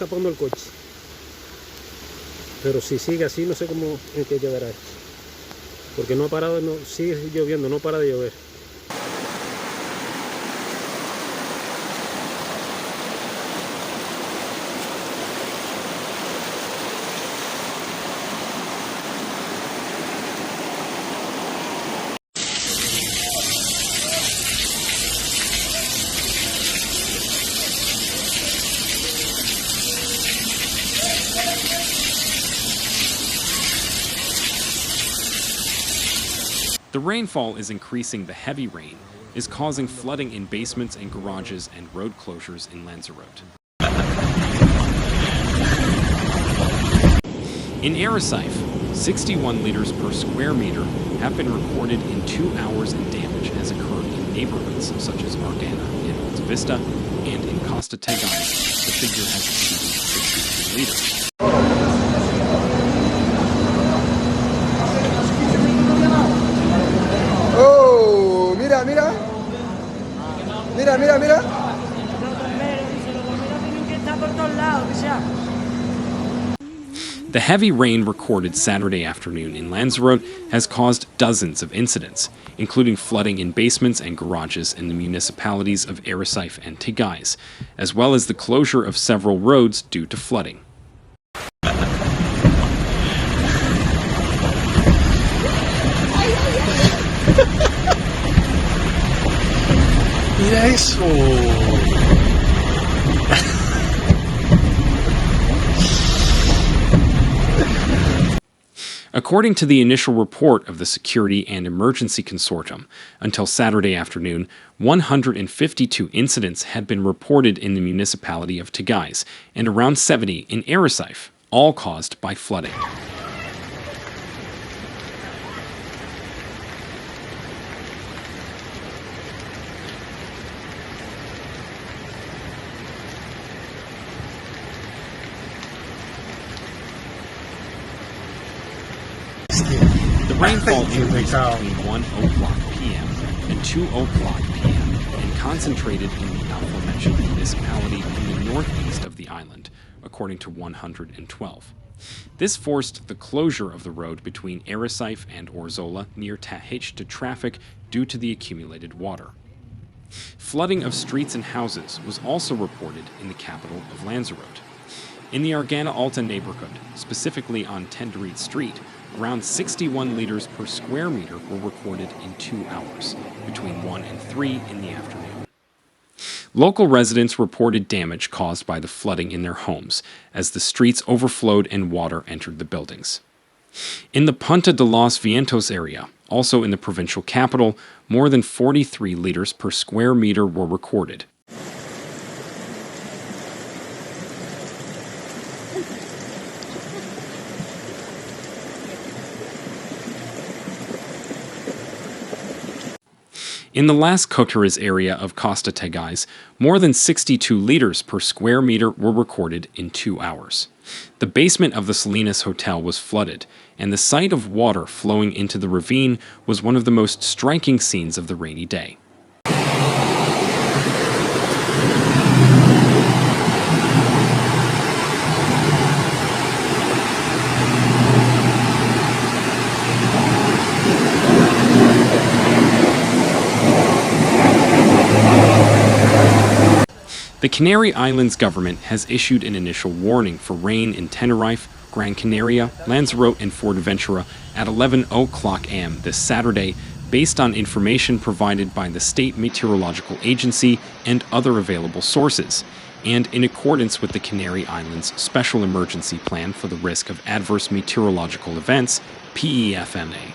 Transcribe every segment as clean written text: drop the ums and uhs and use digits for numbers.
tapando el coche. Pero si sigue así, no sé cómo es que quedará esto. Porque no ha parado, no, sigue lloviendo, no para de llover. The rainfall is increasing. The heavy rain is causing flooding in basements and garages and road closures in Lanzarote. In Arrecife, 61 liters per square meter have been recorded in 2 hours, and damage has occurred in neighborhoods such as Argana and Altavista, and in Costa Teguise, the figure has exceeded 62 liters. Mira. The heavy rain recorded Saturday afternoon in Lanzarote has caused dozens of incidents, including flooding in basements and garages in the municipalities of Arrecife and Teguise, as well as the closure of several roads due to flooding. Mira eso. According to the initial report of the Security and Emergency Consortium, until Saturday afternoon, 152 incidents had been reported in the municipality of Teguise and around 70 in Arrecife, all caused by flooding. The rainfall increased between 1 o'clock p.m. and 2 o'clock p.m. and concentrated in the aforementioned municipality in the northeast of the island, according to 112. This forced the closure of the road between Arrecife and Orzola near Tahich to traffic due to the accumulated water. Flooding of streets and houses was also reported in the capital of Lanzarote. In the Argana Alta neighborhood, specifically on Tenerife Street, around 61 liters per square meter were recorded in 2 hours, between 1 and 3 in the afternoon. Local residents reported damage caused by the flooding in their homes, as the streets overflowed and water entered the buildings. In the Punta de los Vientos area, also in the provincial capital, more than 43 liters per square meter were recorded. In the Las Coteras area of Costa Teguise, more than 62 liters per square meter were recorded in 2 hours. The basement of the Salinas Hotel was flooded, and the sight of water flowing into the ravine was one of the most striking scenes of the rainy day. The Canary Islands government has issued an initial warning for rain in Tenerife, Gran Canaria, Lanzarote, and Fuerteventura at 11 o'clock a.m. this Saturday, based on information provided by the State Meteorological Agency and other available sources, and in accordance with the Canary Islands Special Emergency Plan for the Risk of Adverse Meteorological Events, PEFMA.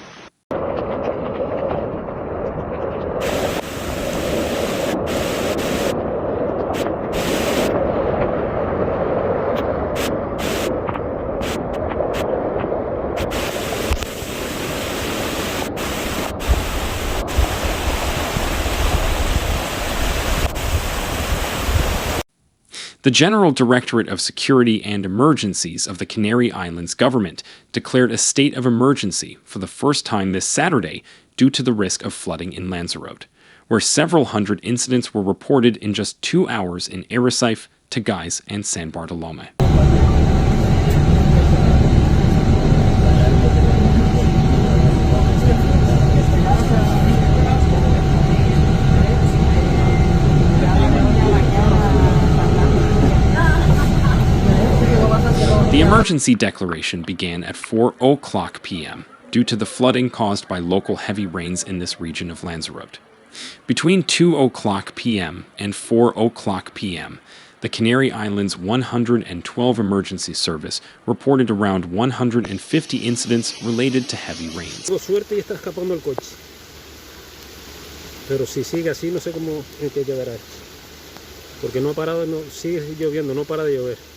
The General Directorate of Security and Emergencies of the Canary Islands government declared a state of emergency for the first time this Saturday due to the risk of flooding in Lanzarote, where several hundred incidents were reported in just 2 hours in Arrecife, Teguise, and San Bartolome. emergency declaration began at 4:00 p.m. due to the flooding caused by local heavy rains in this region of Lanzarote. Between 2:00 p.m. and 4:00 p.m., the Canary Islands 112 emergency service reported around 150 incidents related to heavy rains. Tengo suerte y está escapando el coche. Pero si sigue así, no sé cómo en qué quedará esto. Porque no ha parado, no, sigue lloviendo, no para de llover.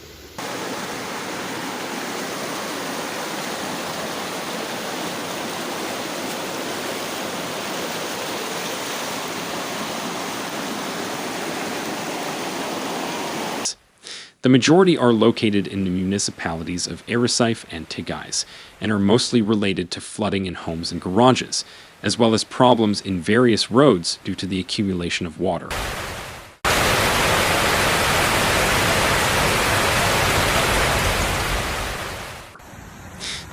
The majority are located in the municipalities of Arrecife and Teguise, and are mostly related to flooding in homes and garages, as well as problems in various roads due to the accumulation of water.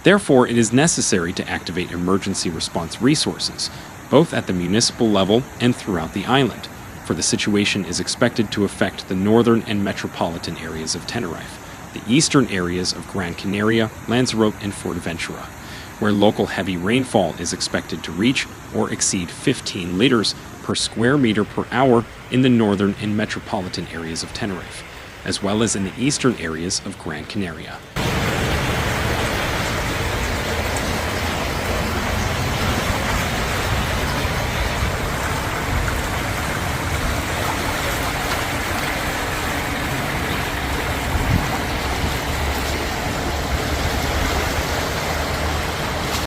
Therefore, it is necessary to activate emergency response resources, both at the municipal level and throughout the island, for the situation is expected to affect the northern and metropolitan areas of Tenerife, the eastern areas of Gran Canaria, Lanzarote, and Fuerteventura, where local heavy rainfall is expected to reach or exceed 15 liters per square meter per hour in the northern and metropolitan areas of Tenerife, as well as in the eastern areas of Gran Canaria.